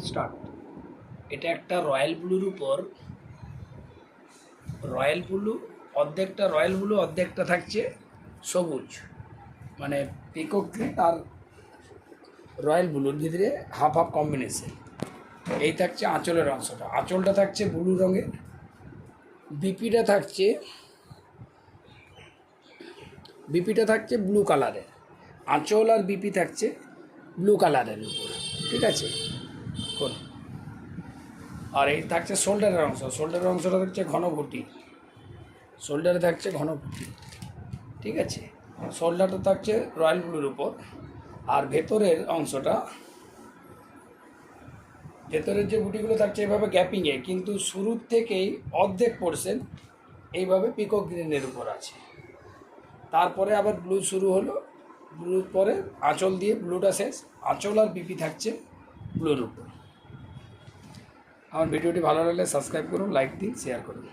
Start. এটা একটা royal ব্লুর উপর রয়্যাল ব্লু, অর্ধেকটা রয়্যাল ব্লু, অর্ধেকটা থাকছে সবুজ, মানে পিকক গ্রিন আর রয়্যাল ব্লুর ভিতরে হাফ হাফ কম্বিনেশন। এই থাকছে আঁচলের অংশটা, আঁচলটা থাকছে ব্লু রঙের, বিপিটা থাকছে ব্লু কালারের, আঁচল আর বিপি থাকছে ব্লু কালারের উপর, ঠিক আছে। আর এই থাকছে শোল্ডারের অংশ, শোল্ডারের অংশটা থাকছে ঘনঘটি, শোল্ডারে থাকছে ঘনঘটি, ঠিক আছে। শোল্ডারটা থাকছে রয়্যাল ব্লুর উপর, আর ভেতরের অংশটা, ভেতরের যে গুটিগুলো থাকছে এইভাবে গ্যাপিংয়ে, কিন্তু শুরুর থেকেই অর্ধেক পোর্শন এইভাবে পিকক গ্রিনের উপর আছে। তারপরে আবার ব্লু শুরু হলো, ব্লুর পরে আঁচল দিয়ে ব্লুটা শেষ, আঁচল আর বিপি থাকছে ব্লুর উপর। আমার ভিডিওটি ভালো লাগলে সাবস্ক্রাইব করুন, লাইক দিন, শেয়ার করুন।